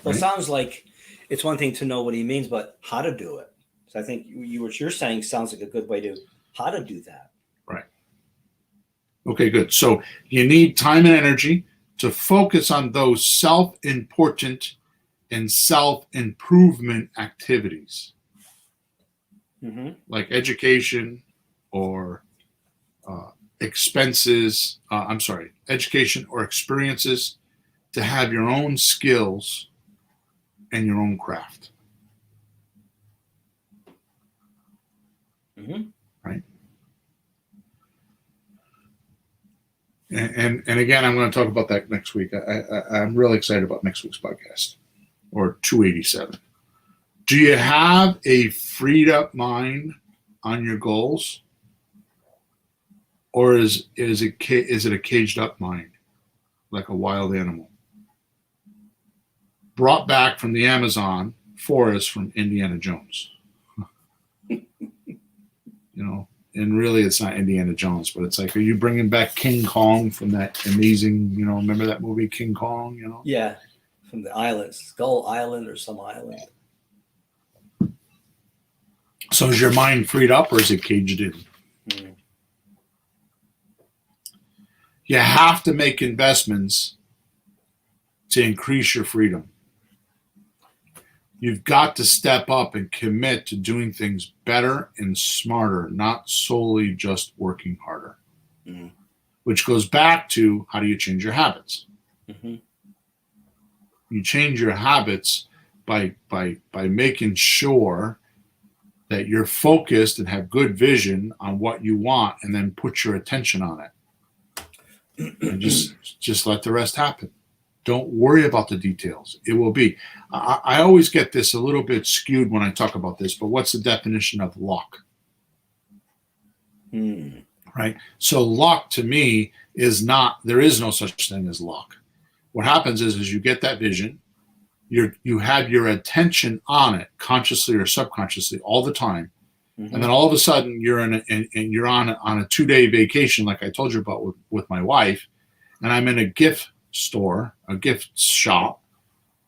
Well, it sounds like it's one thing to know what he means, but how to do it. So I think what you're saying sounds like a good way to how to do that. Right. Okay, good. So you need time and energy to focus on those self-important and self-improvement activities, like education or education or experiences, to have your own skills and your own craft. Right. And again, I'm going to talk about that next week. I'm really excited about next week's podcast, or 287. Do you have a freed up mind on your goals, or is it a caged up mind, like a wild animal, brought back from the Amazon forest from Indiana Jones? And really it's not Indiana Jones, but it's like, are you bringing back King Kong from that amazing, remember that movie King Kong? Yeah, from the island, Skull Island or some island. So is your mind freed up, or is it caged in? You have to make investments to increase your freedom. You've got to step up and commit to doing things better and smarter, not solely just working harder. Which goes back to, how do you change your habits? You change your habits by making sure that you're focused and have good vision on what you want, and then put your attention on it. And just let the rest happen. Don't worry about the details. It will be. I always get this a little bit skewed when I talk about this, but what's the definition of luck? Right? So luck to me is not, there is no such thing as luck. What happens is you get that vision, you have your attention on it, consciously or subconsciously, all the time. And then all of a sudden you're on a 2-day vacation, like I told you about with my wife, and I'm in a gift store, a gift shop,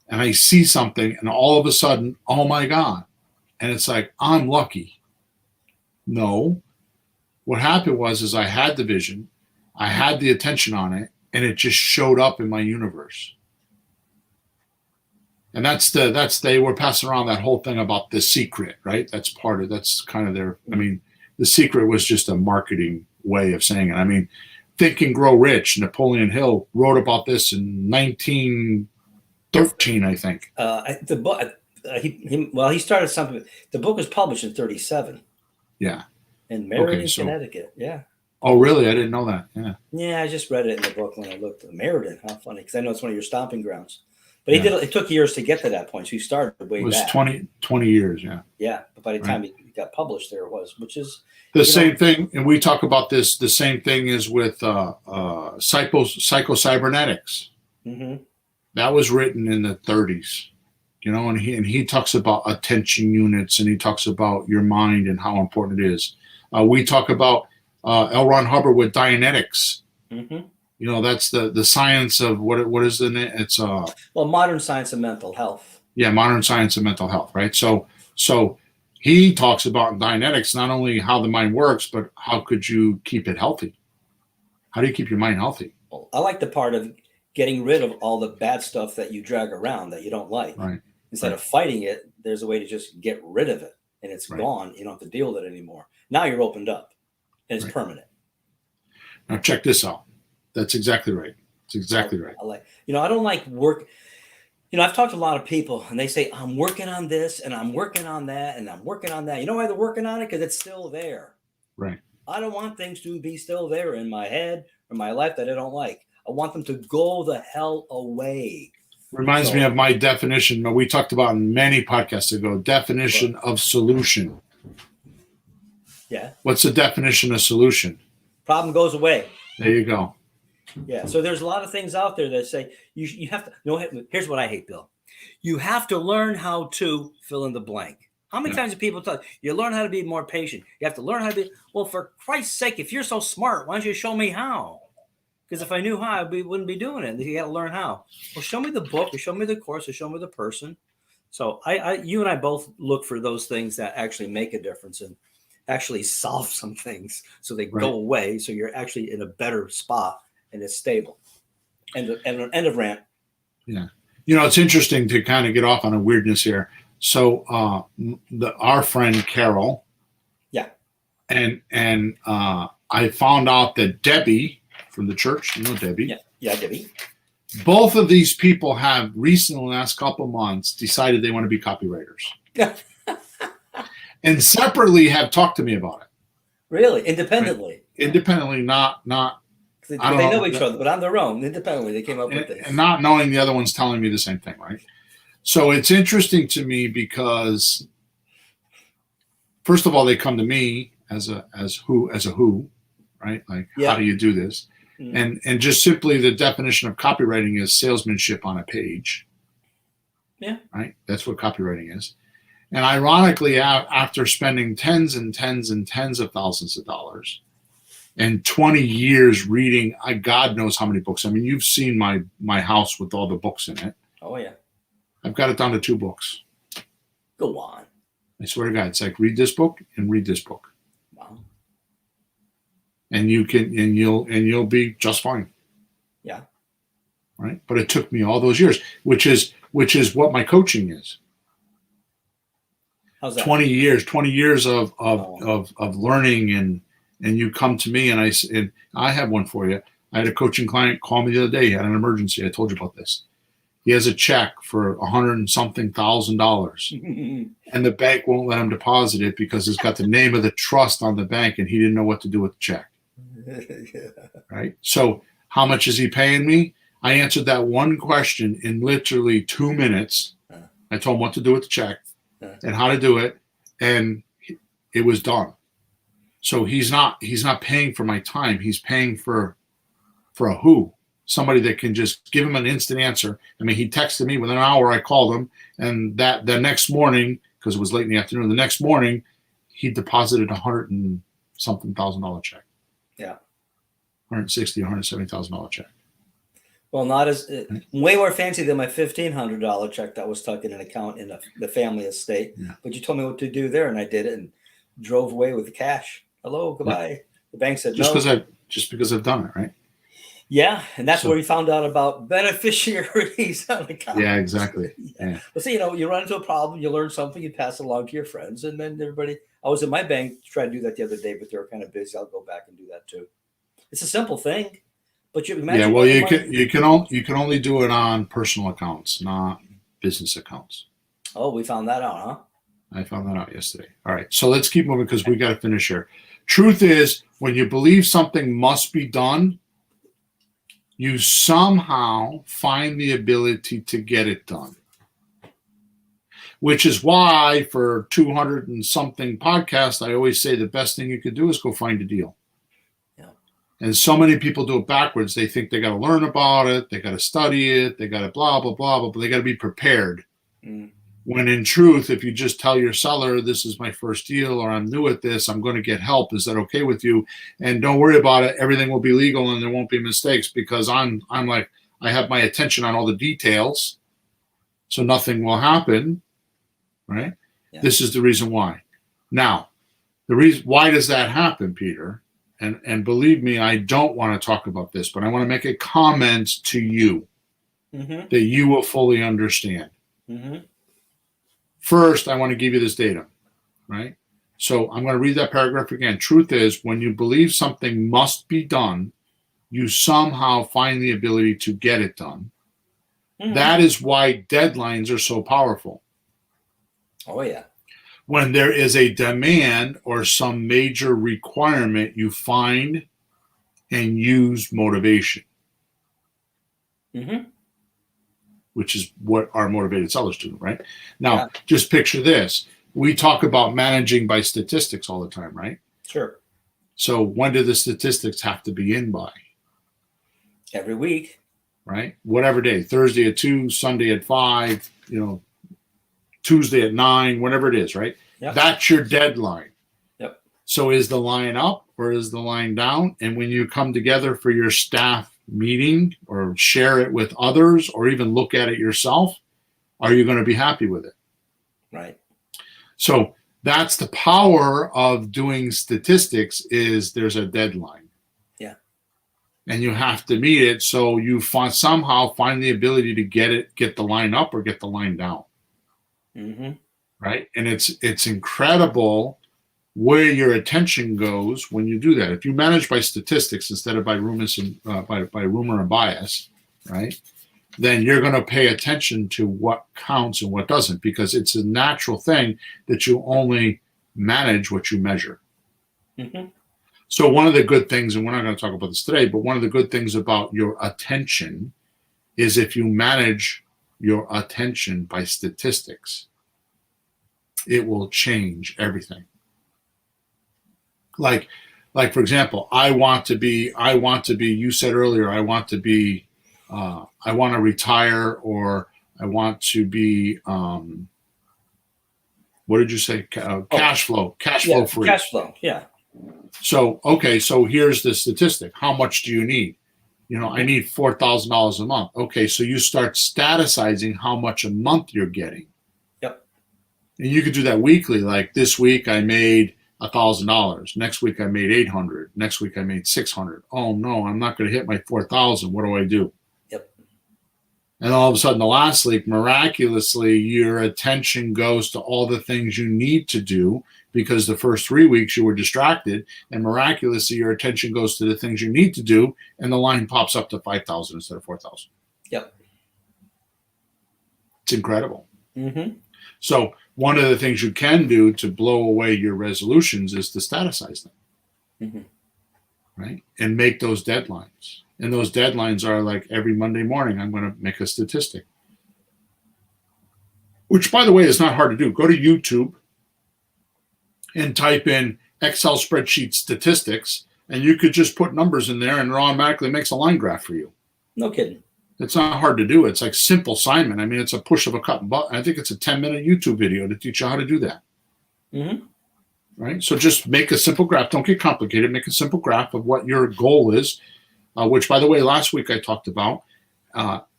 and I see something, and all of a sudden, oh my God. And it's like, I'm lucky. No. What happened was I had the vision, I had the attention on it, and it just showed up in my universe. And they were passing around that whole thing about The Secret, right? That's kind of their, The Secret was just a marketing way of saying it. Think and Grow Rich, Napoleon Hill wrote about this in 1913, I think. The book, he started something. The book was published in 1937. Yeah. In Meriden, Connecticut. Yeah. Oh, really? I didn't know that. Yeah. Yeah, I just read it in the book when I looked at Meriden. How funny, because I know it's one of your stomping grounds. But it took years to get to that point. So he started way back. It was 20 years, yeah. Yeah, but by the time it got published, there it was, which is the same thing. And we talk about this. The same thing is with psycho-cybernetics. That was written in the 30s, and he talks about attention units, and he talks about your mind and how important it is. We talk about L. Ron Hubbard with Dianetics. That's the science of what is the name? It's modern science of mental health. Yeah, modern science of mental health, right? So he talks about in Dianetics not only how the mind works, but how could you keep it healthy? How do you keep your mind healthy? Well, I like the part of getting rid of all the bad stuff that you drag around that you don't like. Right. Instead of fighting it, there's a way to just get rid of it, and it's gone. You don't have to deal with it anymore. Now you're opened up, and it's permanent. Now check this out. That's exactly right. It's exactly right. I like, I don't like work. I've talked to a lot of people and they say, I'm working on this and I'm working on that and I'm working on that. You know why they're working on it? Because it's still there. Right. I don't want things to be still there in my head or my life that I don't like. I want them to go the hell away. Reminds me of my definition that we talked about in many podcasts ago, definition of solution. Yeah. What's the definition of solution? Problem goes away. There you go. Yeah. So there's a lot of things out there that say you have to. No, here's what I hate, Bill. You have to learn how to fill in the blank. How many times do people tell you learn how to be more patient? You have to learn how to be. Well, for Christ's sake, if you're so smart, why don't you show me how? Because if I knew how, I wouldn't be doing it. You got to learn how. Well, show me the book, or show me the course, or show me the person. So you and I both look for those things that actually make a difference and actually solve some things so they go away. So you're actually in a better spot and it's stable. End of rant. Yeah. It's interesting to kind of get off on a weirdness here. So our friend Carol. Yeah. And I found out that Debbie from the church, Debbie. Yeah, Debbie. Both of these people have recently, in the last couple of months, decided they want to be copywriters. And separately have talked to me about it. Really? Independently? Right? Independently, not They know each other, but on their own, independently, they came up with this. And not knowing the other one's telling me the same thing, right? So it's interesting to me because, first of all, they come to me as a who, right? Like, how do you do this? Mm-hmm. And just simply the definition of copywriting is salesmanship on a page. Yeah. Right? That's what copywriting is. And ironically, after spending tens and tens and tens of thousands of dollars and 20 years reading, God knows how many books. I mean, you've seen my house with all the books in it. Oh, yeah. I've got it down to 2 books. Go on. I swear to God, it's like read this book and read this book. Wow. And you'll be just fine. Yeah. Right. But it took me all those years, which is what my coaching is. How's that? 20 years of learning, and you come to me and I have one for you. I had a coaching client call me the other day. He had an emergency. I told you about this. He has a check for $100 and something thousand, and the bank won't let him deposit it because it's got the name of the trust on the bank, and he didn't know what to do with the check. Yeah. Right. So how much is he paying me? I answered that one question in literally 2 minutes. I told him what to do with the check and how to do it, and it was done. So he's not paying for my time. He's paying for a who, somebody that can just give him an instant answer. I mean, he texted me within an hour. I called him, and that the next morning, because it was late in the afternoon, the next morning he deposited $100 and something thousand check. Yeah, $160,000, $170,000 check. Well, not as way more fancy than my $1,500 check that was tucked in an account in the family estate. Yeah. But you told me what to do there, and I did it and drove away with the cash. Hello, goodbye. Yeah. The bank said no. Just because I've done it, right? Yeah, and that's where we found out about beneficiaries on account. Yeah, exactly. Yeah. But see, you run into a problem, you learn something, you pass it along to your friends, and then everybody. I was in my bank to try to do that the other day, but they were kind of busy. I'll go back and do that too. It's a simple thing. But you imagine. Yeah, well, you can only do it on personal accounts, not business accounts. Oh, we found that out, huh? I found that out yesterday. All right, so let's keep moving because we got to finish here. Truth is, when you believe something must be done, you somehow find the ability to get it done. Which is why for 200 and something podcasts, I always say the best thing you could do is go find a deal. And so many people do it backwards. They think they got to learn about it. They got to study it. They got to blah, blah, blah, blah, but they got to be prepared. Mm. When in truth, if you just tell your seller, this is my first deal, or I'm new at this, I'm going to get help. Is that okay with you? And don't worry about it. Everything will be legal and there won't be mistakes because I'm like, I have my attention on all the details. So nothing will happen. Right? Yeah. This is the reason why. Now, why does that happen, Peter? And believe me, I don't want to talk about this, but I want to make a comment to you that you will fully understand. Mm-hmm. First, I want to give you this data, right? So I'm going to read that paragraph again. Truth is, when you believe something must be done, you somehow find the ability to get it done. That is why deadlines are so powerful. Oh, yeah. When there is a demand or some major requirement, you find and use motivation, which is what our motivated sellers do, right? Now, just picture this. We talk about managing by statistics all the time, right? Sure. So when do the statistics have to be in by? Every week. Right? Whatever day, Thursday at 2, Sunday at 5, Tuesday at 9, whatever it is, right? Yep. That's your deadline. Yep. So is the line up or is the line down? And when you come together for your staff meeting or share it with others or even look at it yourself, are you going to be happy with it? Right. So that's the power of doing statistics is there's a deadline. Yeah. And you have to meet it. So you somehow find the ability to get the line up or get the line down. Right. And it's incredible where your attention goes when you do that. If you manage by statistics instead of by rumor and bias, right, then you're going to pay attention to what counts and what doesn't, because it's a natural thing that you only manage what you measure. So one of the good things, and we're not going to talk about this today, but one of the good things about your attention is if you manage your attention by statistics, it will change everything. Like for example, I want to be, you said earlier, I want to retire, or I want to be, what did you say? Cash flow free. Cash flow. Yeah. So, okay. So here's the statistic. How much do you need? I need $4,000 a month. Okay. So you start statusizing how much a month you're getting. Yep. And you could do that weekly. Like this week I made $1,000. Next week I made $800. Next week I made $600. Oh no, I'm not going to hit my 4,000. What do I do? Yep. And all of a sudden, the last week, miraculously, your attention goes to all the things you need to do, because the first 3 weeks you were distracted, and miraculously your attention goes to the things you need to do, and the line pops up to 5,000 instead of 4,000. Yep. It's incredible. So one of the things you can do to blow away your resolutions is to staticize them, right? And make those deadlines. And those deadlines are like every Monday morning, I'm going to make a statistic, which, by the way, is not hard to do. Go to YouTube and type in Excel spreadsheet statistics, and you could just put numbers in there and it automatically makes a line graph for you. No kidding. It's not hard to do. It's like simple Simon. I mean, it's a push of a button. I think it's a 10-minute YouTube video to teach you how to do that. Right? So just make a simple graph. Don't get complicated. Make a simple graph of what your goal is, which, by the way, last week I talked about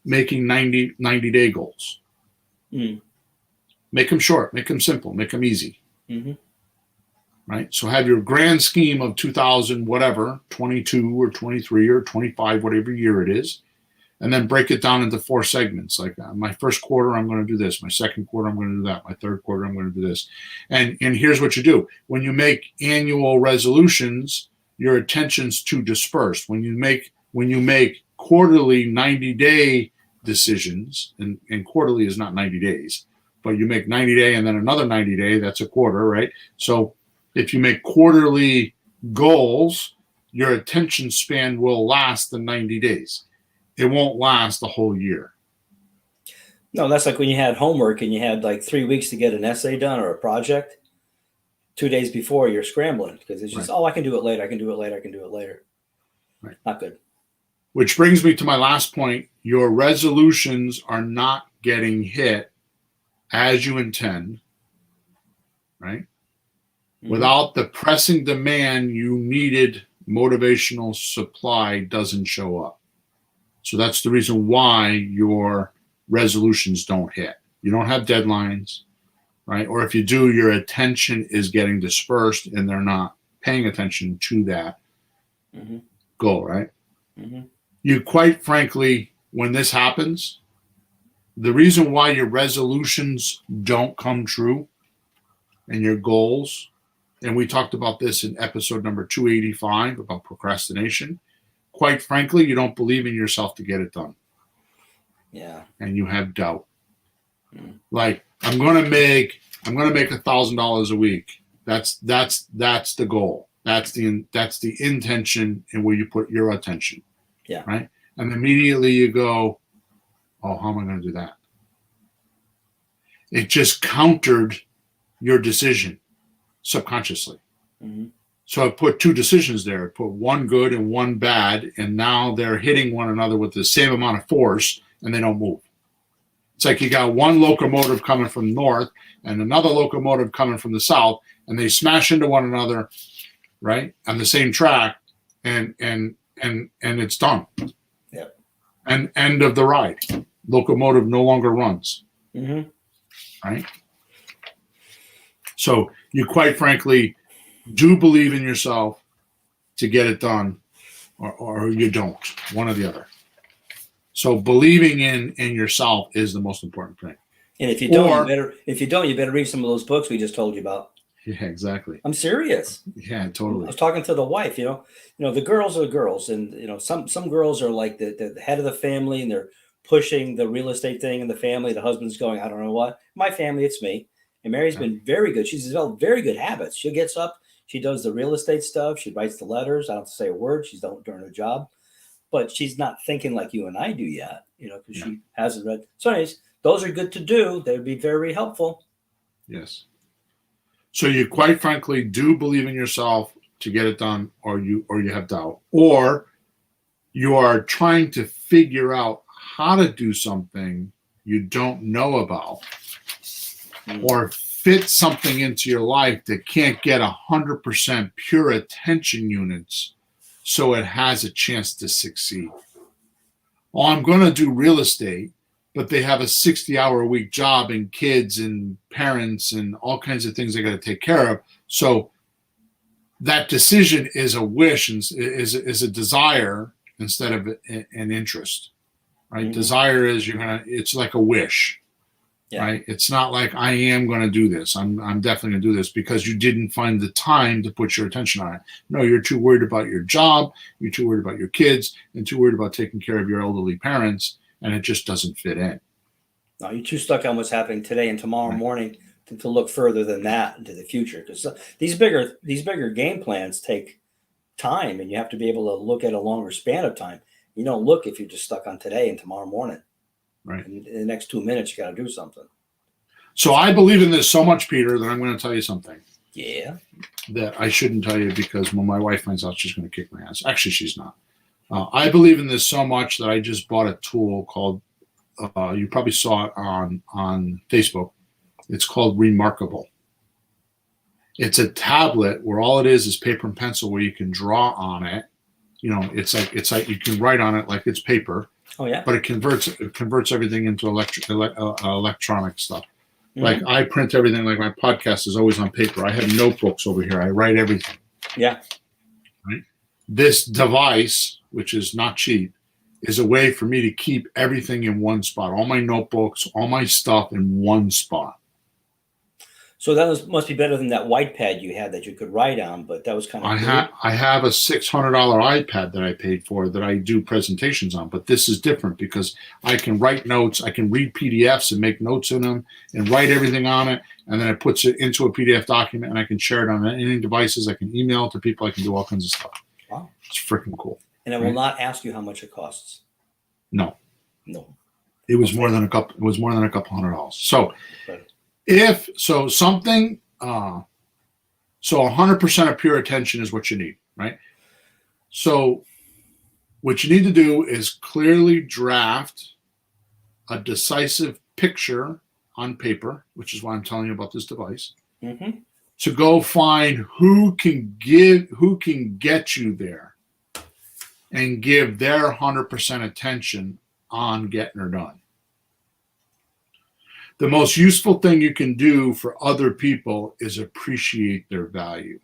making 90-day goals. Make them short. Make them simple. Make them easy. Right? So have your grand scheme of 2000, whatever, 22 or 23 or 25, whatever year it is. And then break it down into 4 segments. Like my first quarter, I'm going to do this. My second quarter, I'm going to do that. My third quarter, I'm going to do this. And here's what you do. When you make annual resolutions, your attention's too dispersed. When you make quarterly 90-day decisions, and quarterly is not 90 days, but you make 90-day and then another 90-day, that's a quarter, right? So if you make quarterly goals, your attention span will last the 90 days. It won't last the whole year. No, that's like when you had homework and you had like 3 weeks to get an essay done or a project. 2 days before, you're scrambling because it's just, I can do it later. I can do it later. I can do it later. Right. Not good. Which brings me to my last point. Your resolutions are not getting hit as you intend, right? Without the pressing demand, you needed motivational supply doesn't show up. So that's the reason why your resolutions don't hit. You don't have deadlines, right? Or if you do, your attention is getting dispersed and they're not paying attention to that goal, right? You, quite frankly, when this happens, the reason why your resolutions don't come true and your goals, and we talked about this in episode number 285 about procrastination, quite frankly, you don't believe in yourself to get it done. Yeah. and you have doubt. Mm. Like, I'm gonna make $1,000 a week. That's the goal. That's the intention and where you put your attention. Yeah. Right. And immediately you go, oh, how am I going to do that? It just countered your decision subconsciously. Mm-hmm. So I put two decisions there. I put one good and one bad, and now they're hitting one another with the same amount of force, and they don't move. It's like you got one locomotive coming from the north and another locomotive coming from the south, and they smash into one another, right, on the same track, and it's done. Yep. And end of the ride. Locomotive no longer runs. Mm-hmm. Right? So you quite frankly do believe in yourself to get it done, or you don't, one or the other. So believing in yourself is the most important thing. And if you don't, you better read some of those books we just told you about. Yeah, exactly. I'm serious. Yeah, I totally. was talking to the wife, the girls are girls, and some girls are like the head of the family, and they're pushing the real estate thing in the family. The husband's going, I don't know what. My family, it's me. And Mary's been very good. She's developed very good habits. She gets up, she does the real estate stuff, she writes the letters. I don't have to say a word. She's doing her job, but she's not thinking like you and I do yet, because she hasn't read. So, anyways, those are good to do. They would be very helpful. Yes. So you quite frankly do believe in yourself to get it done, or you have doubt, or you are trying to figure out how to do something you don't know about, or fit something into your life that can't get 100% pure attention units so it has a chance to succeed. Oh, I'm going to do real estate, but they have a 60-hour-a-week job and kids and parents and all kinds of things they got to take care of. So that decision is a wish and is a desire instead of an interest, right? Mm-hmm. Desire is it's like a wish, right? It's not like I am going to do this. I'm definitely going to do this because you didn't find the time to put your attention on it. No, you're too worried about your job. You're too worried about your kids and too worried about taking care of your elderly parents. And it just doesn't fit in. No, you're too stuck on what's happening today and tomorrow morning to look further than that into the future. Because these bigger game plans take time, and you have to be able to look at a longer span of time. You don't look if you're just stuck on today and tomorrow morning. Right. In the next 2 minutes, you got to do something. So I believe in this so much, Peter, that I'm going to tell you something. Yeah. That I shouldn't tell you because when my wife finds out, she's going to kick my ass. Actually, she's not. I believe in this so much that I just bought a tool called, you probably saw it on Facebook. It's called Remarkable. It's a tablet where all it is paper and pencil where you can draw on it. It's like you can write on it like it's paper. Oh yeah. But it converts everything into electronic stuff. Mm-hmm. Like I print everything. Like my podcast is always on paper. I have notebooks over here. I write everything. Yeah. Right. This device, which is not cheap, is a way for me to keep everything in one spot. All my notebooks, all my stuff in one spot. So that must be better than that white pad you had that you could write on, but that was kind of I have a $600 iPad that I paid for that I do presentations on, but this is different because I can write notes, I can read PDFs and make notes in them and write everything on it, and then it puts it into a PDF document and I can share it on any devices, I can email it to people, I can do all kinds of stuff. Wow. It's freaking cool. And it will not ask you how much it costs. No. No. It was more than a couple $100. So something, so 100% of pure attention is what you need, right? So what you need to do is clearly draft a decisive picture on paper, which is why I'm telling you about this device, to go find who can get you there and give their 100% attention on getting her done. The most useful thing you can do for other people is appreciate their value.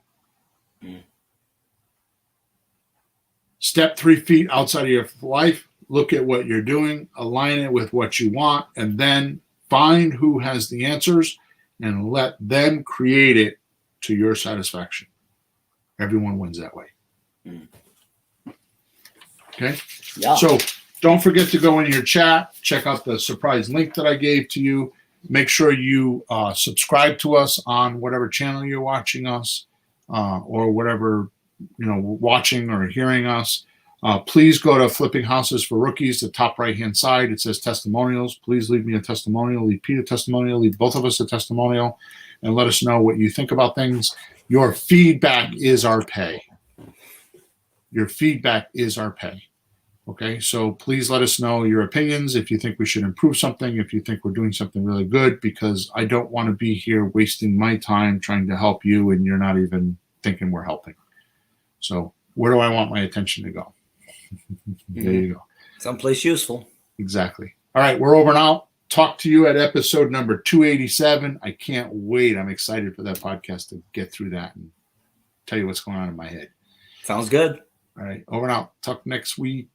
Step 3 feet outside of your life, look at what you're doing, align it with what you want, and then find who has the answers and let them create it to your satisfaction. Everyone wins that way. Okay? Yeah. So Don't forget to go in your chat, check out the surprise link that I gave to you. Make sure you subscribe to us on whatever channel you're watching us or whatever, watching or hearing us. Please go to Flipping Houses for Rookies, the top right-hand side. It says testimonials. Please leave me a testimonial. Leave Pete a testimonial. Leave both of us a testimonial and let us know what you think about things. Your feedback is our pay. Your feedback is our pay. Okay, so please let us know your opinions if you think we should improve something, if you think we're doing something really good, because I don't want to be here wasting my time trying to help you and you're not even thinking we're helping. So where do I want my attention to go? There you go. Someplace useful. Exactly. All right, we're over now. Talk to you at episode number 287. I can't wait. I'm excited for that podcast to get through that and tell you what's going on in my head. Sounds good. All right, over and out. Talk next week.